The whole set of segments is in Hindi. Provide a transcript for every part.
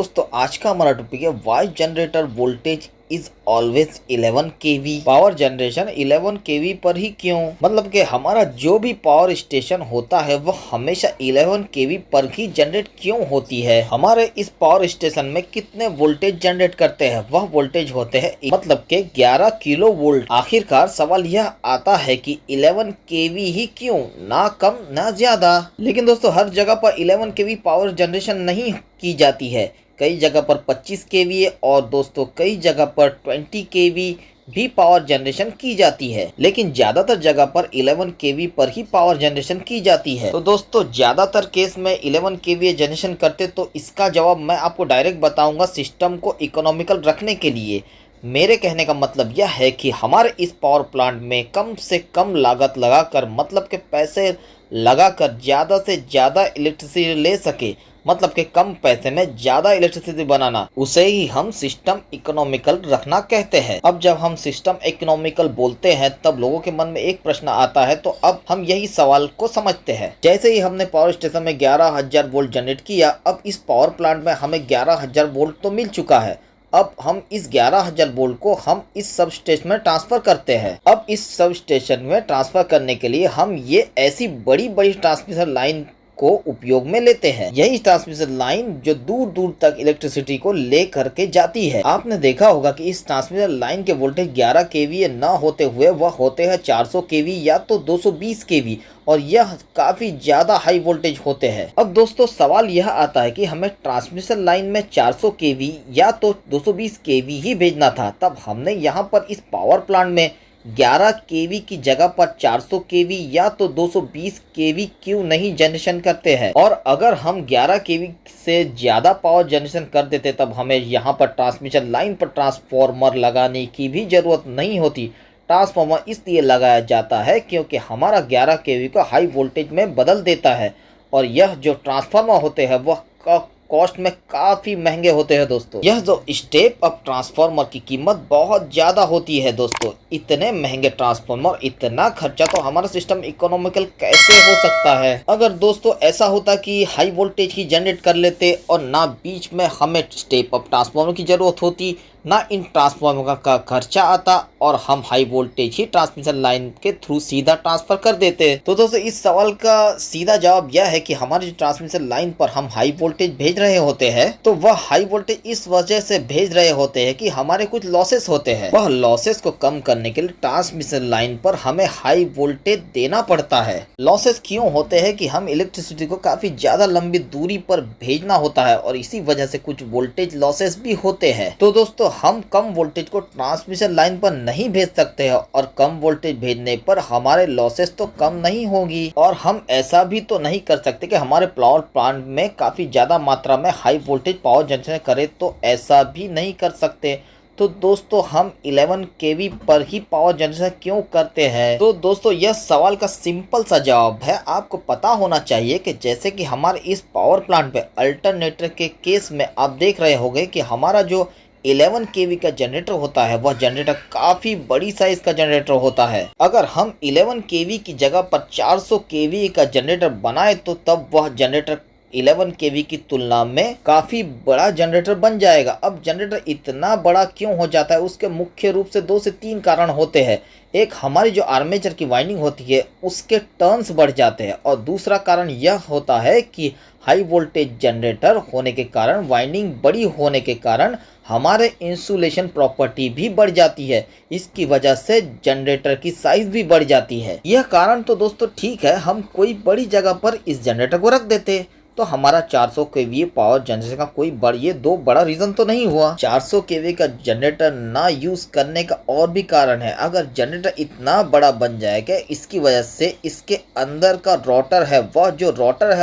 दोस्तों आज का हमारा टॉपिक है why generator voltage is always 11 KV. Power generation 11 KV पर ही क्यों? मतलब कि हमारा जो भी पावर स्टेशन होता है वह हमेशा 11 केवी पर ही जनरेट क्यों होती है? हमारे इस पावर स्टेशन में कितने वोल्टेज जनरेट करते हैं? वह वोल्टेज होते हैं मतलब के 11 किलो वोल्ट। आखिरकार सवाल यह आता है कि 11 केवी ही क्यों, ना कम ना ज्यादा। लेकिन दोस्तों हर जगह पर 11 केवी पावर जनरेशन नहीं की जाती है। कई जगह पर 25 केवी है और दोस्तों कई जगह पर 20 केवी भी पावर जनरेशन की जाती है, लेकिन ज्यादातर जगह पर 11 केवी पर ही पावर जनरेशन की जाती है। तो दोस्तों ज्यादातर केस में 11 केवी जनरेशन करते, तो इसका जवाब मैं आपको डायरेक्ट बताऊंगा सिस्टम को इकोनॉमिकल रखने के लिए। मेरे कहने का मतलब यह है कि हमारे इस पावर प्लांट में कम से कम लागत लगाकर, मतलब के पैसे लगाकर ज्यादा से ज्यादा इलेक्ट्रिसिटी ले सके, मतलब कि कम पैसे में ज्यादा इलेक्ट्रिसिटी बनाना, उसे ही हम सिस्टम इकोनॉमिकल रखना कहते हैं। अब जब हम सिस्टम इकोनॉमिकल बोलते हैं तब लोगों के मन में एक प्रश्न आता है, तो अब हम यही सवाल को समझते हैं। जैसे ही हमने पावर स्टेशन में 11,000 वोल्ट जनरेट किया, अब इस पावर प्लांट में हमें 11,000 वोल्ट तो मिल चुका है। अब हम इस 11,000 वोल्ट को हम इस सब स्टेशन में ट्रांसफर करते हैं। अब इस सब स्टेशन में ट्रांसफर करने के लिए हम ये ऐसी बड़ी बड़ी ट्रांसमिशन लाइन को उपयोग में लेते हैं। यही ट्रांसमिशन लाइन जो दूर दूर तक इलेक्ट्रिसिटी को ले करके जाती है। आपने देखा होगा कि इस ट्रांसमिशन लाइन के वोल्टेज 11 केवी न होते हुए वह होते हैं 400 केवी या तो 220 केवी, और यह काफी ज्यादा हाई वोल्टेज होते हैं। अब दोस्तों सवाल यह आता है कि हमें ट्रांसमिशन लाइन में 400 केवी या तो 220 केवी ही भेजना था, तब हमने यहाँ पर इस पावर प्लांट में 11 केवी की जगह पर 400 केवी या तो 220 केवी क्यों नहीं जनरेशन करते हैं? और अगर हम 11 केवी से ज्यादा पावर जनरेशन कर देते तब हमें यहाँ पर ट्रांसमिशन लाइन पर ट्रांसफॉर्मर लगाने की भी जरूरत नहीं होती। ट्रांसफॉर्मर इसलिए लगाया जाता है क्योंकि हमारा 11 केवी को हाई वोल्टेज में बदल देता है, और यह जो ट्रांसफार्मर होते हैं वह कॉस्ट में काफी महंगे होते हैं दोस्तों। यह जो स्टेप अप ट्रांसफार्मर की कीमत बहुत ज्यादा होती है दोस्तों। इतने महंगे ट्रांसफार्मर, इतना खर्चा, तो हमारा सिस्टम इकोनॉमिकल कैसे हो सकता है? अगर दोस्तों ऐसा होता कि हाई वोल्टेज ही जनरेट कर लेते और ना बीच में हमें स्टेप अप ट्रांसफार्मर की जरूरत होती, ना इन ट्रांसफार्मर का खर्चा आता, और हम हाई वोल्टेज ही ट्रांसमिशन लाइन के थ्रू सीधा ट्रांसफर कर देते। तो दोस्तों इस सवाल का सीधा जवाब यह है कि हमारी ट्रांसमिशन लाइन पर हम हाई वोल्टेज भेज रहे होते हैं, तो वह हाई वोल्टेज इस वजह से भेज रहे होते हैं कि हमारे कुछ लॉसेस होते हैं। वह लॉसेस को कम करने के लिए ट्रांसमिशन लाइन पर हमें हाई वोल्टेज देना पड़ता है। लॉसेस क्यों होते हैं कि हम इलेक्ट्रिसिटी को काफी ज्यादा लंबी दूरी पर भेजना होता है, और इसी वजह से कुछ वोल्टेज लॉसेस भी होते हैं। तो दोस्तों हम कम वोल्टेज को ट्रांसमिशन लाइन पर नहीं भेज सकते हैं, और कम वोल्टेज भेजने पर हमारे लॉसेस तो कम नहीं होगी। और हम ऐसा भी तो नहीं कर सकते कि हमारे पावर प्लांट में काफी ज्यादा मात्रा में हाई वोल्टेज पावर जनरेशन करें, तो ऐसा भी नहीं कर सकते। तो दोस्तों हम 11 केवी पर ही पावर जनरेशन क्यों करते हैं? तो दोस्तों यह सवाल का सिंपल सा जवाब है। आपको पता होना चाहिए कि जैसे कि हमारे इस पावर प्लांट पे अल्टरनेटर के केस में आप देख रहे होंगे कि हमारा जो 11 केवी का जनरेटर होता है वह जनरेटर काफी बड़ी साइज का जनरेटर होता है। अगर हम 11 केवी की जगह पर 400 केवी का जनरेटर बनाए तो तब वह जनरेटर 11 केवी की तुलना में काफी बड़ा जनरेटर बन जाएगा। अब जनरेटर इतना बड़ा क्यों हो जाता है? उसके मुख्य रूप से 2 से 3 कारण होते हैं। एक, हमारी जो आर्मेचर की वाइंडिंग होती है उसके टर्न्स बढ़ जाते हैं, और दूसरा कारण यह होता है कि हाई वोल्टेज जनरेटर होने के कारण, वाइंडिंग बड़ी होने के कारण हमारे इंसुलेशन प्रॉपर्टी भी बढ़ जाती है। इसकी वजह से जनरेटर की साइज भी बढ़ जाती है। यह कारण तो दोस्तों ठीक है, हम कोई बड़ी जगह पर इस जनरेटर को रख देते तो हमारा 400 केवी पावर जनरेशन का कोई ये 2 बड़ा रीजन तो नहीं हुआ। 400 केवी का जनरेटर ना यूज करने का और भी कारण है। अगर जनरेटर इतना बड़ा बन जाएगा, इसकी वजह से इसके अंदर का रोटर है,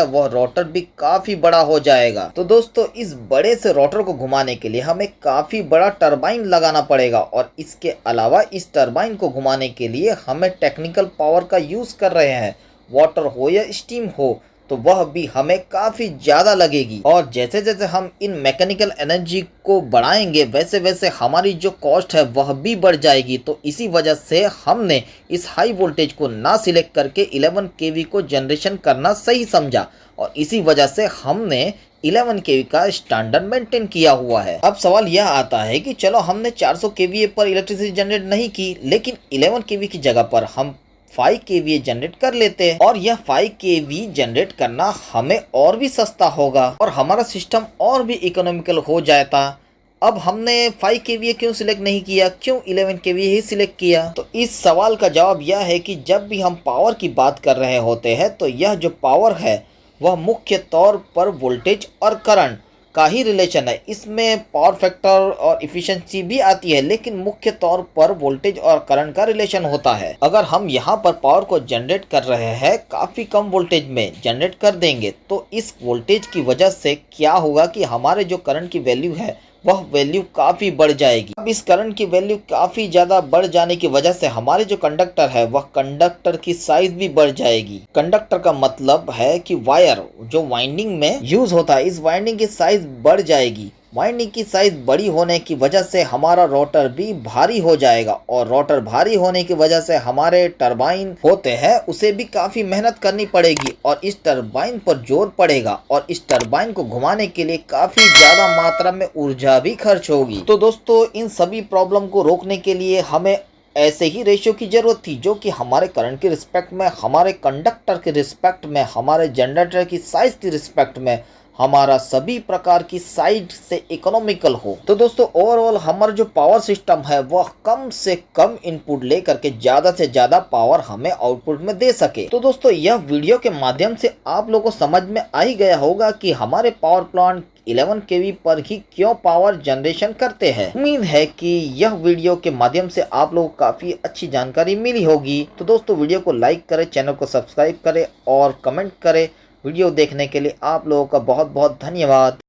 वह रोटर भी काफी बड़ा हो जाएगा। तो दोस्तों इस बड़े से रोटर को घुमाने के लिए हमें काफी बड़ा टरबाइन लगाना पड़ेगा, और इसके अलावा इस टरबाइन को घुमाने के लिए हमें टेक्निकल पावर का यूज कर रहे हैं, वाटर हो या स्टीम हो, तो वह भी हमें काफी ज्यादा लगेगी। और जैसे जैसे हम इन मैकेनिकल एनर्जी को बढ़ाएंगे वैसे वैसे हमारी जो कॉस्ट है वह भी बढ़ जाएगी। तो इसी वजह से हमने इस हाई वोल्टेज को ना सिलेक्ट करके 11 केवी को जनरेशन करना सही समझा, और इसी वजह से हमने 11 केवी का स्टैंडर्ड मेंटेन किया हुआ है। अब सवाल यह आता है कि चलो हमने 400 केवीए पर इलेक्ट्रिसिटी जनरेट नहीं की, लेकिन 11 केवी की जगह पर हम 5 केवीए जनरेट कर लेते हैं और यह 5 केवी जनरेट करना हमें और भी सस्ता होगा और हमारा सिस्टम और भी इकोनॉमिकल हो जाता। अब हमने 5 केवीए क्यों सिलेक्ट नहीं किया, क्यों 11 केवीए ही सिलेक्ट किया? तो इस सवाल का जवाब यह है कि जब भी हम पावर की बात कर रहे होते हैं तो यह जो पावर है वह मुख्य तौर पर वोल्टेज और करंट का ही रिलेशन है। इसमें पावर फैक्टर और इफिशिएंसी भी आती है, लेकिन मुख्य तौर पर वोल्टेज और करंट का रिलेशन होता है। अगर हम यहाँ पर पावर को जनरेट कर रहे हैं काफी कम वोल्टेज में जनरेट कर देंगे तो इस वोल्टेज की वजह से क्या होगा कि हमारे जो करंट की वैल्यू है वह वैल्यू काफी बढ़ जाएगी। अब इस करंट की वैल्यू काफी ज्यादा बढ़ जाने की वजह से हमारे जो कंडक्टर है वह कंडक्टर की साइज भी बढ़ जाएगी। कंडक्टर का मतलब है कि वायर जो वाइंडिंग में यूज होता है, इस वाइंडिंग की साइज बढ़ जाएगी। वाइंडिंग की साइज बड़ी होने की वजह से हमारा रोटर भी भारी हो जाएगा और रोटर भारी होने की वजह से हमारे टरबाइन होते हैं उसे भी काफी मेहनत करनी पड़ेगी और इस टरबाइन पर जोर पड़ेगा और इस टरबाइन को घुमाने के लिए काफी ज्यादा मात्रा में ऊर्जा भी खर्च होगी। तो दोस्तों इन सभी प्रॉब्लम को रोकने के लिए हमें ऐसे ही रेशियो की जरूरत थी जो कि हमारे करंट के रिस्पेक्ट में, हमारे कंडक्टर के रिस्पेक्ट में, हमारे जनरेटर की साइज की रिस्पेक्ट में, हमारा सभी प्रकार की साइड से इकोनॉमिकल हो। तो दोस्तों ओवरऑल हमारा जो पावर सिस्टम है वह कम से कम इनपुट लेकर के ज्यादा से ज्यादा पावर हमें आउटपुट में दे सके। तो दोस्तों यह वीडियो के माध्यम से आप लोगों को समझ में आ ही गया होगा कि हमारे पावर प्लांट 11 केवी पर ही क्यों पावर जनरेशन करते हैं। उम्मीद है कि यह वीडियो के माध्यम से आप लोगों को काफी अच्छी जानकारी मिली होगी। तो दोस्तों वीडियो को लाइक करें, चैनल को सब्सक्राइब करें और कमेंट करें। वीडियो देखने के लिए आप लोगों का बहुत बहुत धन्यवाद।